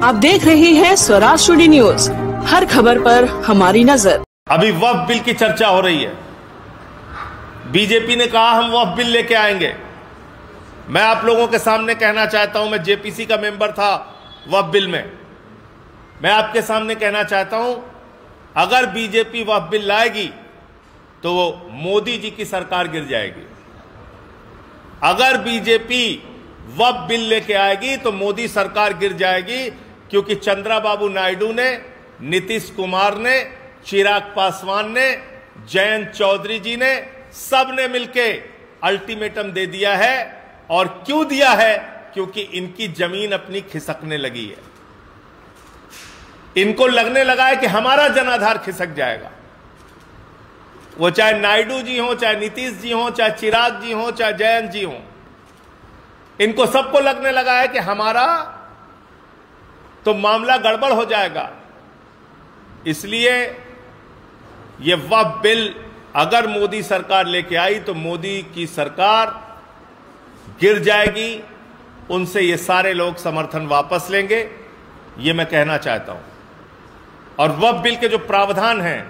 आप देख रहे हैं स्वराज टुडे न्यूज, हर खबर पर हमारी नजर। अभी वक्फ बिल की चर्चा हो रही है। बीजेपी ने कहा हम वक्फ बिल लेके आएंगे। मैं आप लोगों के सामने कहना चाहता हूं, मैं जेपीसी का मेंबर था वक्फ बिल में। मैं आपके सामने कहना चाहता हूं, अगर बीजेपी वक्फ बिल लाएगी तो वो मोदी जी की सरकार गिर जाएगी। अगर बीजेपी वक्फ बिल लेके आएगी तो मोदी सरकार गिर जाएगी, क्योंकि चंद्रबाबू नायडू ने, नीतीश कुमार ने, चिराग पासवान ने, जयंत चौधरी जी ने, सब ने मिलके अल्टीमेटम दे दिया है। और क्यों दिया है? क्योंकि इनकी जमीन अपनी खिसकने लगी है। इनको लगने लगा है कि हमारा जनाधार खिसक जाएगा। वो चाहे नायडू जी हो, चाहे नीतीश जी हो, चाहे चिराग जी हो, चाहे जयंत जी हो, इनको सबको लगने लगा है कि हमारा तो मामला गड़बड़ हो जाएगा। इसलिए ये वक्फ बिल अगर मोदी सरकार लेके आई तो मोदी की सरकार गिर जाएगी। उनसे ये सारे लोग समर्थन वापस लेंगे, ये मैं कहना चाहता हूं। और वक्फ बिल के जो प्रावधान हैं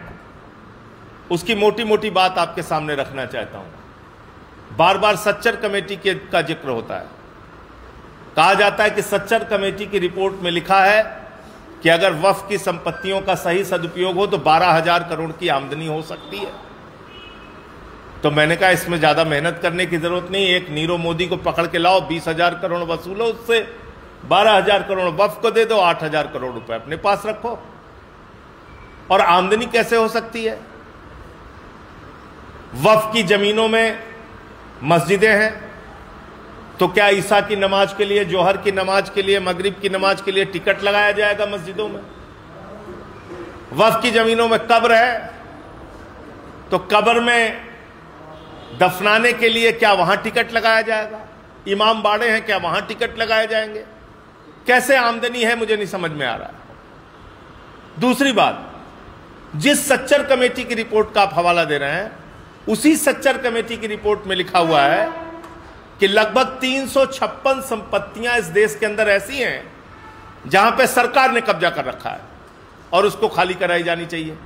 उसकी मोटी मोटी बात आपके सामने रखना चाहता हूं। बार बार सच्चर कमेटी का जिक्र होता है। कहा जाता है कि सच्चर कमेटी की रिपोर्ट में लिखा है कि अगर वक्फ की संपत्तियों का सही सदुपयोग हो तो 12,000 करोड़ की आमदनी हो सकती है। तो मैंने कहा इसमें ज्यादा मेहनत करने की जरूरत नहीं। एक नीरव मोदी को पकड़ के लाओ, 20,000 करोड़ वसूलो उससे, 12,000 करोड़ वक्फ को दे दो, 8,000 करोड़ रुपए अपने पास रखो। और आमदनी कैसे हो सकती है? वक्फ की जमीनों में मस्जिदें हैं, तो क्या ईसा की नमाज के लिए, जोहर की नमाज के लिए, मगरिब की नमाज के लिए टिकट लगाया जाएगा मस्जिदों में? वक्फ की जमीनों में कब्र है, तो कब्र में दफनाने के लिए क्या वहां टिकट लगाया जाएगा? इमाम बाड़े हैं, क्या वहां टिकट लगाए जाएंगे? कैसे आमदनी है, मुझे नहीं समझ में आ रहा है। दूसरी बात, जिस सच्चर कमेटी की रिपोर्ट का आप हवाला दे रहे हैं, उसी सच्चर कमेटी की रिपोर्ट में लिखा हुआ है कि लगभग 356 संपत्तियां इस देश के अंदर ऐसी हैं जहां पे सरकार ने कब्जा कर रखा है और उसको खाली कराई जानी चाहिए।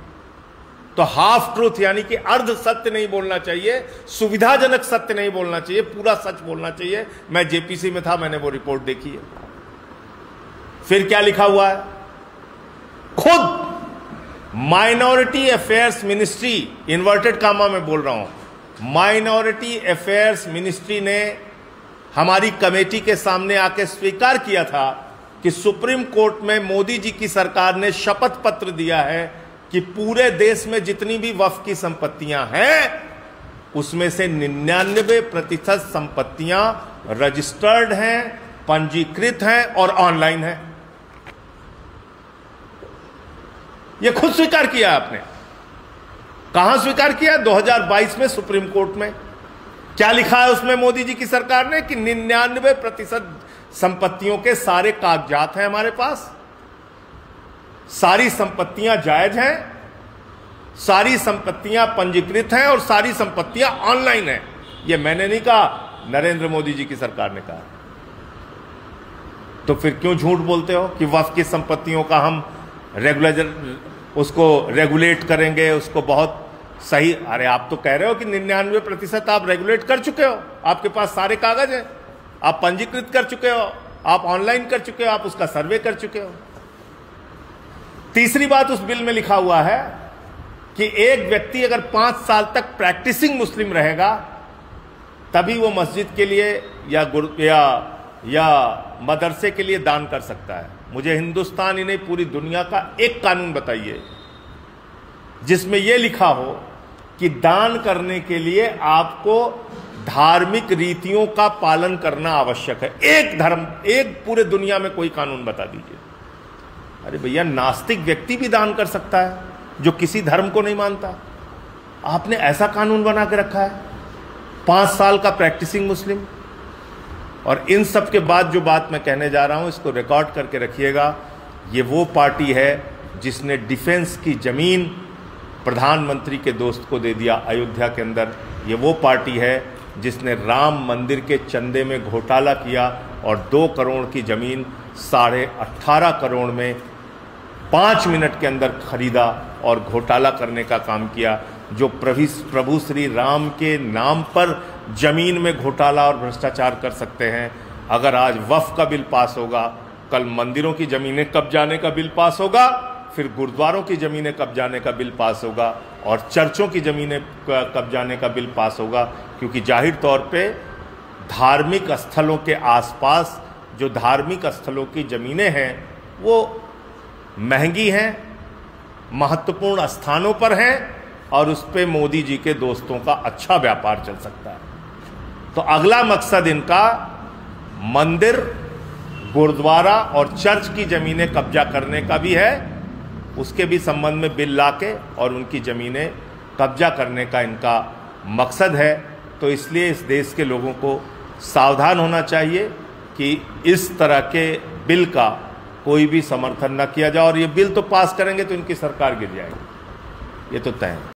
तो हाफ ट्रूथ यानी कि अर्ध सत्य नहीं बोलना चाहिए, सुविधाजनक सत्य नहीं बोलना चाहिए, पूरा सच बोलना चाहिए। मैं जेपीसी में था, मैंने वो रिपोर्ट देखी है। फिर क्या लिखा हुआ है? खुद minority affairs ministry, inverted comma में बोल रहा हूं, माइनॉरिटी अफेयर्स मिनिस्ट्री ने हमारी कमेटी के सामने आके स्वीकार किया था कि सुप्रीम कोर्ट में मोदी जी की सरकार ने शपथ पत्र दिया है कि पूरे देश में जितनी भी वक्फ की संपत्तियां हैं उसमें से 99% संपत्तियां रजिस्टर्ड हैं, पंजीकृत हैं और ऑनलाइन हैं। यह खुद स्वीकार किया आपने। कहां स्वीकार किया? 2022 में सुप्रीम कोर्ट में। क्या लिखा है उसमें मोदी जी की सरकार ने? कि 99% संपत्तियों के सारे कागजात हैं हमारे पास, सारी संपत्तियां जायज हैं, सारी संपत्तियां पंजीकृत हैं और सारी संपत्तियां ऑनलाइन हैं। यह मैंने नहीं कहा, नरेंद्र मोदी जी की सरकार ने कहा। तो फिर क्यों झूठ बोलते हो कि वक्फ की संपत्तियों का हम उसको रेगुलेट करेंगे, उसको बहुत सही? अरे आप तो कह रहे हो कि 99% आप रेगुलेट कर चुके हो, आपके पास सारे कागज हैं, आप पंजीकृत कर चुके हो, आप ऑनलाइन कर चुके हो, आप उसका सर्वे कर चुके हो। तीसरी बात उस बिल में लिखा हुआ है कि एक व्यक्ति अगर 5 साल तक प्रैक्टिसिंग मुस्लिम रहेगा तभी वो मस्जिद के लिए या मदरसे के लिए दान कर सकता है। मुझे हिंदुस्तान ही नहीं पूरी दुनिया का एक कानून बताइए जिसमें यह लिखा हो कि दान करने के लिए आपको धार्मिक रीतियों का पालन करना आवश्यक है। एक पूरे दुनिया में कोई कानून बता दीजिए। अरे भैया, नास्तिक व्यक्ति भी दान कर सकता है जो किसी धर्म को नहीं मानता। आपने ऐसा कानून बना के रखा है, 5 साल का प्रैक्टिसिंग मुस्लिम। और इन सब के बाद जो बात मैं कहने जा रहा हूं, इसको रिकॉर्ड करके रखिएगा। ये वो पार्टी है जिसने डिफेंस की जमीन प्रधानमंत्री के दोस्त को दे दिया अयोध्या के अंदर। ये वो पार्टी है जिसने राम मंदिर के चंदे में घोटाला किया और 2 करोड़ की जमीन 18.5 करोड़ में 5 मिनट के अंदर खरीदा और घोटाला करने का काम किया। जो प्रभु श्री राम के नाम पर जमीन में घोटाला और भ्रष्टाचार कर सकते हैं, अगर आज वक्फ का बिल पास होगा, कल मंदिरों की जमीनें कब्जाने का बिल पास होगा, फिर गुरुद्वारों की जमीनें कब्जाने का बिल पास होगा और चर्चों की जमीनें कब्जाने का बिल पास होगा। क्योंकि जाहिर तौर पे धार्मिक स्थलों के आसपास जो धार्मिक स्थलों की जमीनें हैं वो महंगी हैं, महत्वपूर्ण स्थानों पर हैं और उस पर मोदी जी के दोस्तों का अच्छा व्यापार चल सकता है। तो अगला मकसद इनका मंदिर, गुरुद्वारा और चर्च की जमीनें कब्जा करने का भी है। उसके भी संबंध में बिल लाके और उनकी जमीनें कब्जा करने का इनका मकसद है। तो इसलिए इस देश के लोगों को सावधान होना चाहिए कि इस तरह के बिल का कोई भी समर्थन न किया जाए। और ये बिल तो पास करेंगे तो इनकी सरकार गिर जाएगी, ये तो तय है।